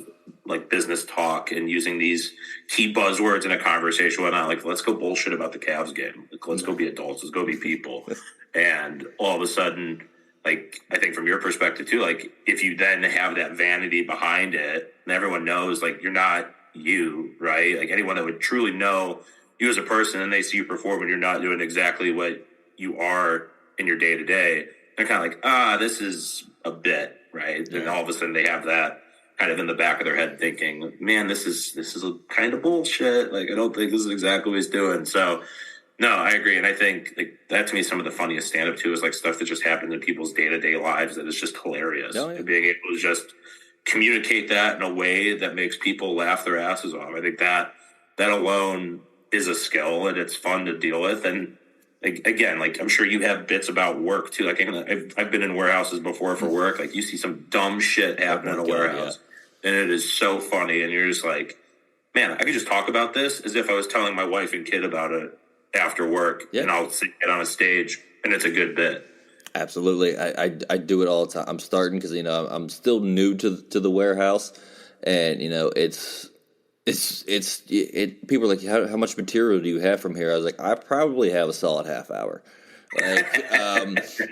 like business talk and using these key buzzwords in a conversation. Whatnot. Like, let's go bullshit about the Cavs game. Like, let's go be adults. Let's go be people. And all of a sudden, like, I think from your perspective too, like, if you then have that vanity behind it and everyone knows, like, you're not you, right? Like, anyone that would truly know you as a person and they see you perform and you're not doing exactly what you are in your day to day, they're kind of like, this is a bit, right? Yeah. And all of a sudden they have that kind of in the back of their head thinking, man, this is a kind of bullshit. Like, I don't think this is exactly what he's doing. So, no, I agree. And I think, like, that to me is some of the funniest stand-up too, is like stuff that just happens in people's day-to-day lives that is just hilarious. Oh, yeah. And being able to just communicate that in a way that makes people laugh their asses off. I think that alone is a skill, and it's fun to deal with. And like, again, like, I'm sure you have bits about work too. Like, I've been in warehouses before for work. Like, you see some dumb shit happen in a warehouse, and it is so funny. And you're just like, man, I could just talk about this as if I was telling my wife and kid about it after work, and I'll get on a stage, and it's a good bit. Absolutely. I do it all the time. I'm starting because, you know, I'm still new to the warehouse, and, you know, it's people are like, how much material do you have from here? I was like, I probably have a solid half hour. Like,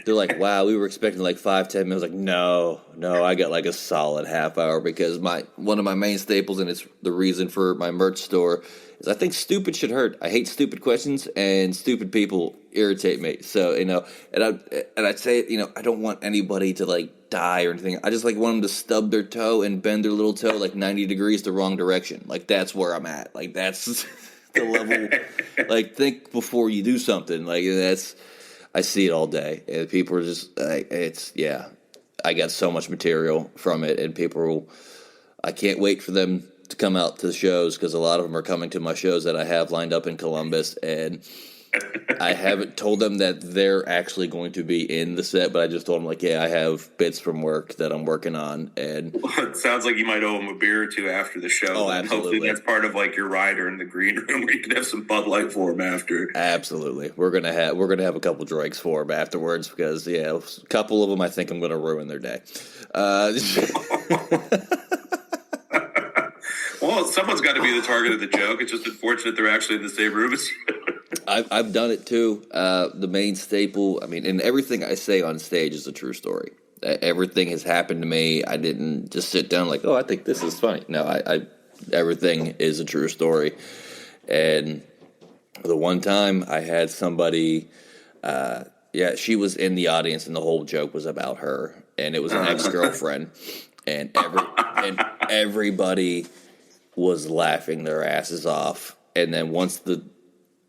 they're like, wow, we were expecting like 5-10 minutes. I was like, no, I got like a solid half hour, because one of my main staples, and it's the reason for my merch store, is I think stupid should hurt. I hate stupid questions, and stupid people irritate me. So, you know, and I'd say, you know, I don't want anybody to like die or anything. I just like want them to stub their toe and bend their little toe like 90 degrees the wrong direction. Like, that's where I'm at. Like, that's the level. Like, think before you do something. Like, I see it all day, and people are just like, I got so much material from it, and I can't wait for them to come out to the shows, because a lot of them are coming to my shows that I have lined up in Columbus, and I haven't told them that they're actually going to be in the set, but I just told them, like, I have bits from work that I'm working on. And it sounds like you might owe them a beer or two after the show. Oh, absolutely. Hopefully that's part of like your rider in the green room, where you can have some Bud Light for them after. Absolutely. We're gonna have a couple drinks for them afterwards, because a couple of them I think I'm gonna ruin their day. Well, someone's got to be the target of the joke. It's just unfortunate they're actually in the same room as you. I've done it too. The main staple, I mean, and everything I say on stage is a true story. Everything has happened to me. I didn't just sit down like, I think this is funny. No, everything is a true story. And the one time I had somebody Yeah, she was in the audience, and the whole joke was about her, and it was an ex-girlfriend, and everybody was laughing their asses off. And then once the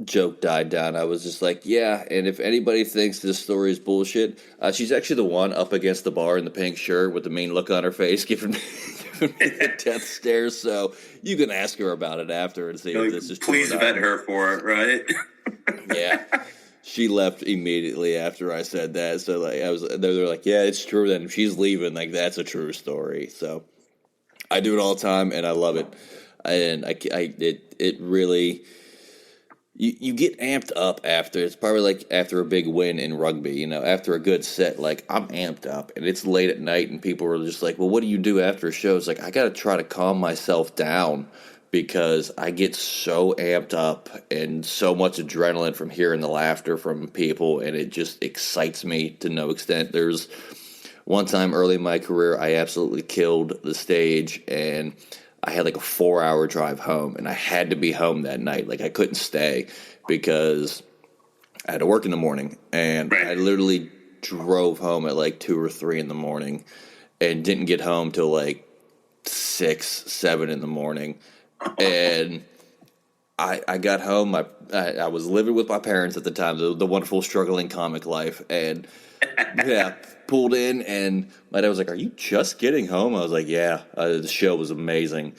joke died down, I was just like, yeah. And if anybody thinks this story is bullshit, she's actually the one up against the bar in the pink shirt with the mean look on her face, giving me the death stare. So you can ask her about it after and see if this is true. Please vet her for it, right? Yeah. She left immediately after I said that. So like they're like, yeah, it's true. Then if she's leaving, like that's a true story. So I do it all the time, and I love it. And it really. You get amped up after. It's probably like after a big win in rugby, you know, after a good set, like I'm amped up and it's late at night and people are just like, well, what do you do after a show? It's like, I got to try to calm myself down because I get so amped up and so much adrenaline from hearing the laughter from people, and it just excites me to no extent. There's one time early in my career, I absolutely killed the stage, and I had like a 4-hour drive home, and I had to be home that night. Like I couldn't stay because I had to work in the morning, and I literally drove home at like 2 or 3 in the morning and didn't get home till like 6, 7 in the morning. And I got home. I was living with my parents at the time, the wonderful struggling comic life, and yeah, pulled in, and my dad was like, "Are you just getting home?" I was like, "Yeah." The show was amazing.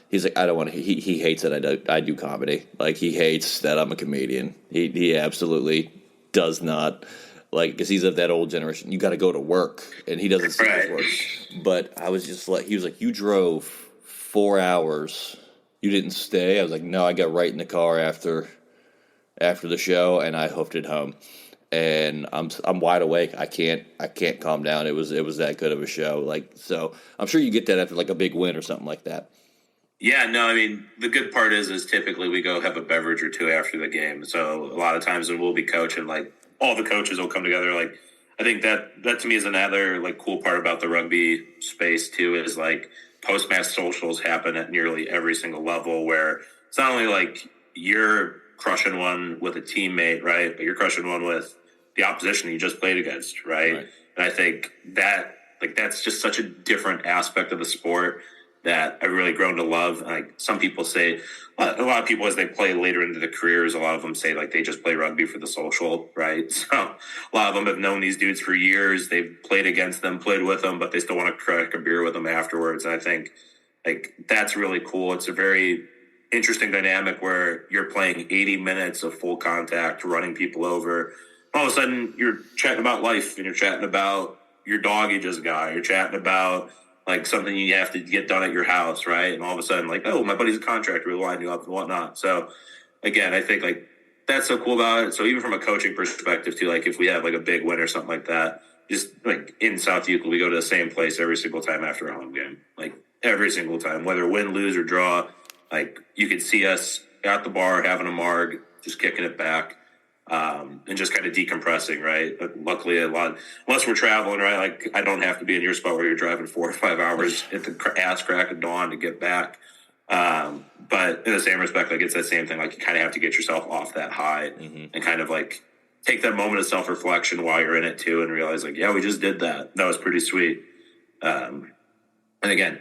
He's like, "I don't want to." He hates that I do comedy. Like he hates that I'm a comedian. He absolutely does not like, because he's of that old generation. You got to go to work, and he doesn't see his work. But I was just like, he was like, "You drove 4 hours. You didn't stay." I was like, "No, I got right in the car after the show, and I hoofed it home." And I'm wide awake. I can't calm down. It was that good of a show. Like, so I'm sure you get that after like a big win or something like that. Yeah, no, I mean, the good part is typically we go have a beverage or two after the game. So a lot of times when we'll be coaching, like all the coaches will come together. Like, I think that to me is another like cool part about the rugby space too, is like post-match socials happen at nearly every single level, where it's not only like you're crushing one with a teammate, right, but you're crushing one with the opposition you just played against, right? And I think that like that's just such a different aspect of the sport that I've really grown to love. Like some people say, a lot of people as they play later into their careers, a lot of them say like they just play rugby for the social, right? So a lot of them have known these dudes for years. They've played against them, played with them, but they still want to crack a beer with them afterwards. And I think like that's really cool. It's a very interesting dynamic where you're playing 80 minutes of full contact, running people over. All of a sudden you're chatting about life, and you're chatting about your dog you just got. You're chatting about like something you have to get done at your house, right? And all of a sudden, like, oh, my buddy's a contractor, we'll line you up and whatnot. So again, I think like that's so cool about it. So even from a coaching perspective too, like if we have like a big win or something like that, just like in South Euclid, we go to the same place every single time after a home game. Like every single time, whether win, lose, or draw, like you could see us at the bar having a marg, just kicking it back. And just kind of decompressing, right? But luckily, unless we're traveling, right? Like I don't have to be in your spot where you're driving 4 or 5 hours at the ass crack of dawn to get back. But in the same respect, like it's that same thing. Like you kind of have to get yourself off that high and kind of like take that moment of self-reflection while you're in it too, and realize like, yeah, we just did that. That was pretty sweet. And again,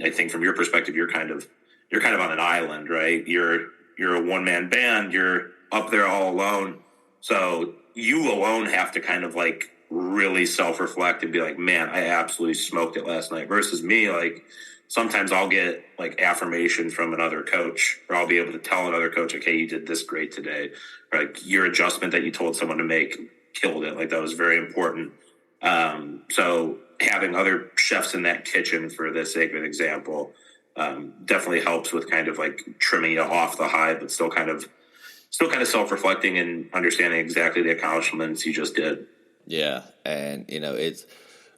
I think from your perspective, you're kind of on an island, right? You're a one-man band. You're up there all alone. So you alone have to kind of like really self-reflect and be like, man, I absolutely smoked it last night, versus me. Like sometimes I'll get like affirmation from another coach, or I'll be able to tell another coach, like, hey, you did this great today. Or, like your adjustment that you told someone to make killed it. Like that was very important. So having other chefs in that kitchen, for this sake of an example, definitely helps with kind of like trimming you off the high, but still kind of self-reflecting and understanding exactly the accomplishments you just did. Yeah, and it's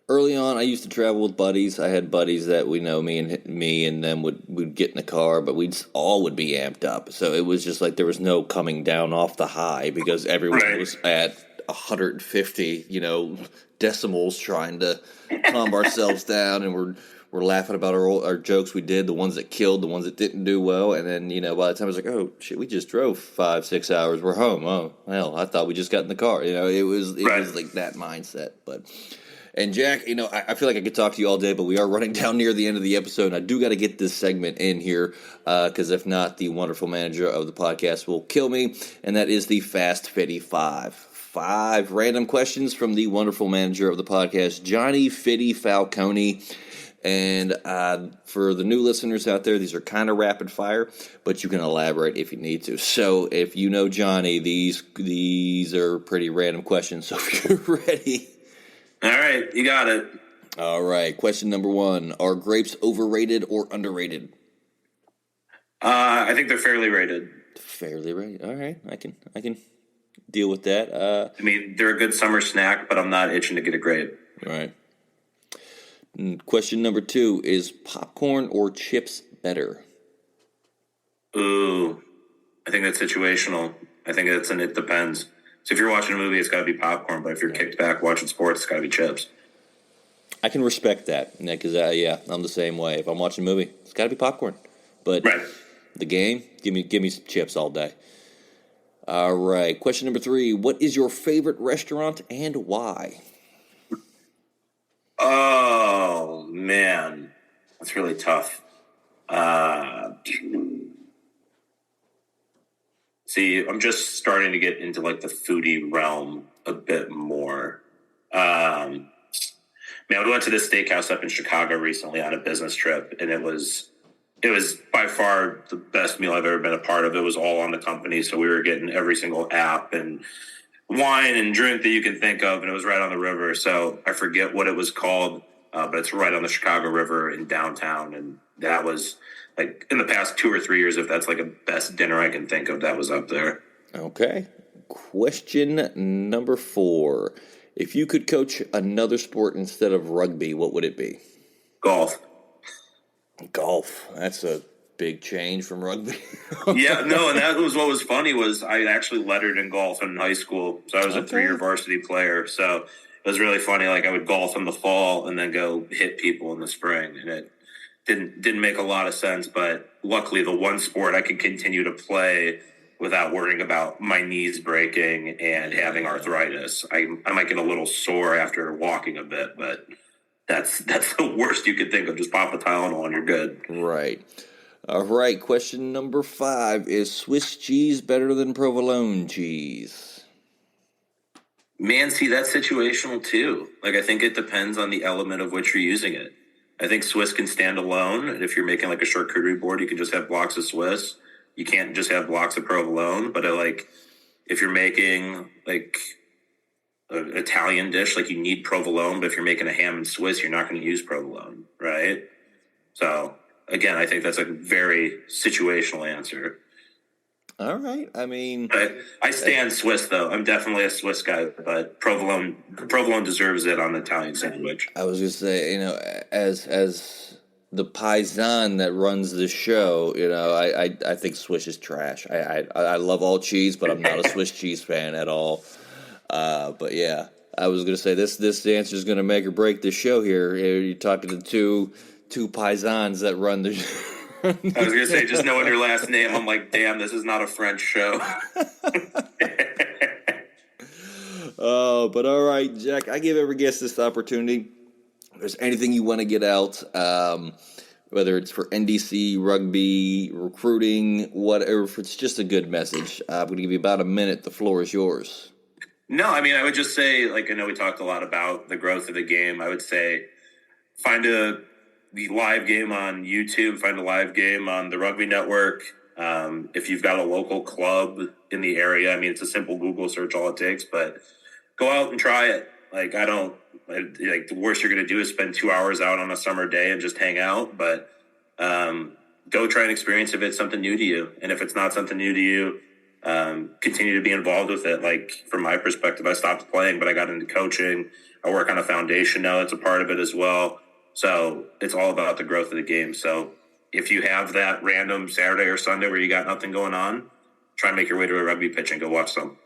early on. I used to travel with buddies. I had buddies that me and them would get in the car, but we'd all would be amped up. So it was just like there was no coming down off the high because everyone was at 150, decimals trying to calm ourselves down, and we're laughing about our jokes we did, the ones that killed, the ones that didn't do well, and then by the time it's like, oh shit, we just drove 5-6 hours, we're home. Oh hell, I thought we just got in the car. It was like that mindset. But and Jack, I feel like I could talk to you all day, but we are running down near the end of the episode, and I do got to get this segment in here, because if not, the wonderful manager of the podcast will kill me, and that is the Fast Fitty 5. 5 random questions from the wonderful manager of the podcast, Johnny Fitty Falcone. And for the new listeners out there, these are kind of rapid fire, but you can elaborate if you need to. So if you know Johnny, these are pretty random questions, so if you're ready... All right, you got it. All right, question number 1. Are grapes overrated or underrated? I think they're fairly rated. Fairly rated. All right, I can deal with that. They're a good summer snack, but I'm not itching to get a grape. All right. Question number 2, is popcorn or chips better? Ooh, I think that's situational. I think it depends. So if you're watching a movie, it's got to be popcorn. But if you're kicked back watching sports, it's got to be chips. I can respect that, because I'm the same way. If I'm watching a movie, it's got to be popcorn. But the game, give me some chips all day. All right, question number 3. What is your favorite restaurant and why? Oh man, that's really tough. See, I'm just starting to get into like the foodie realm a bit more. We went to this steakhouse up in Chicago recently on a business trip, and it was by far the best meal I've ever been a part of. It was all on the company, so we were getting every single app and wine and drink that you can think of, and it was right on the river. So I forget what it was called, but it's right on the Chicago River in downtown, and that was like in the past 2 or 3 years, if that's like a best dinner I can think of, that was up there. Okay. Question number 4. If you could coach another sport instead of rugby, what would it be? Golf. Golf. That's a big change from rugby. Yeah, no, and that was what was funny was I actually lettered in golf in high school. So I was a 3-year varsity player. So it was really funny. Like I would golf in the fall and then go hit people in the spring. And it didn't make a lot of sense. But luckily the one sport I could continue to play without worrying about my knees breaking and having arthritis. I might get a little sore after walking a bit, but that's the worst you could think of. Just pop a Tylenol and you're good. Right. All right. Question number 5. Is Swiss cheese better than provolone cheese? Man, see, that's situational too. Like, I think it depends on the element of which you're using it. I think Swiss can stand alone. And if you're making like a charcuterie board, you can just have blocks of Swiss. You can't just have blocks of provolone. But if you're making like an Italian dish, like you need provolone. But if you're making a ham and Swiss, you're not going to use provolone, right? So again, I think that's a very situational answer. All right. I stand Swiss though. I'm definitely a Swiss guy, but provolone deserves it on the Italian sandwich. I was just say, as the paisan that runs the show, I think Swiss is trash. I love all cheese, but I'm not a Swiss cheese fan at all. But yeah, I was gonna say this answer is gonna make or break the show here. You're talking to two paisans that run the show. I was going to say, just knowing your last name, I'm like, damn, this is not a French show. But all right, Jack, I give every guest this opportunity. If there's anything you want to get out, whether it's for NDC, rugby, recruiting, whatever, if it's just a good message, I'm going to give you about a minute. The floor is yours. No, I would just say, I know we talked a lot about the growth of the game. I would say find the live game on YouTube, find a live game on the Rugby Network. If you've got a local club in the area, it's a simple Google search, all it takes, but go out and try it. The worst you're going to do is spend 2 hours out on a summer day and just hang out, but go try and experience if it's something new to you. And if it's not something new to you, continue to be involved with it. From my perspective, I stopped playing, but I got into coaching. I work on a foundation now that's a part of it as well. So it's all about the growth of the game. So if you have that random Saturday or Sunday where you got nothing going on, try and make your way to a rugby pitch and go watch some.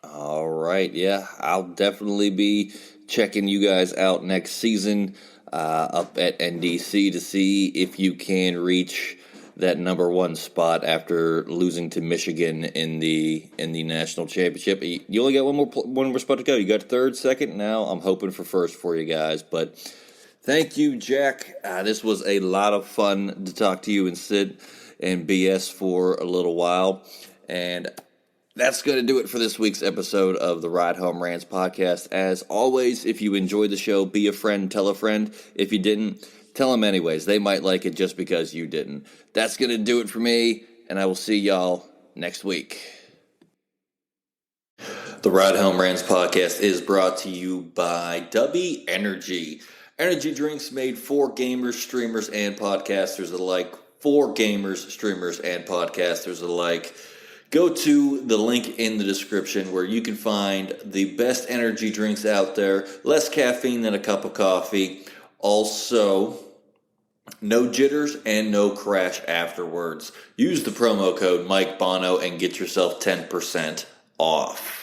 All right, yeah, I'll definitely be checking you guys out next season up at NDC to see if you can reach that number one spot after losing to Michigan in the national championship. You only got one more spot to go. You got third, second. Now I'm hoping for first for you guys. But thank you, Jack. This was a lot of fun to talk to you and sit and BS for a little while. And that's going to do it for this week's episode of the Ride Home Rants podcast. As always, if you enjoyed the show, be a friend, tell a friend. If you didn't, tell them anyways. They might like it just because you didn't. That's going to do it for me, and I will see y'all next week. The Ride Home Rants podcast is brought to you by Dubby Energy. Energy drinks made for gamers, streamers, and podcasters alike. For gamers, streamers, and podcasters alike. Go to the link in the description where you can find the best energy drinks out there. Less caffeine than a cup of coffee. Also, no jitters and no crash afterwards. Use the promo code Mike Bono and get yourself 10% off.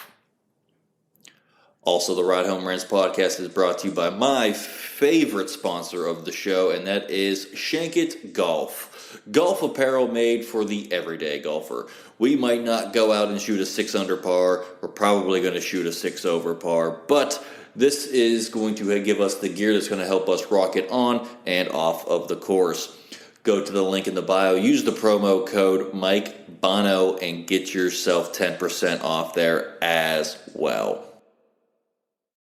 Also, the Ride Home Rants podcast is brought to you by my favorite sponsor of the show, and that is Shankit Golf. Golf apparel made for the everyday golfer. We might not go out and shoot a 6 under par. We're probably going to shoot a 6 over par, but this is going to give us the gear that's going to help us rocket on and off of the course. Go to the link in the bio, use the promo code Mike Bono, and get yourself 10% off there as well.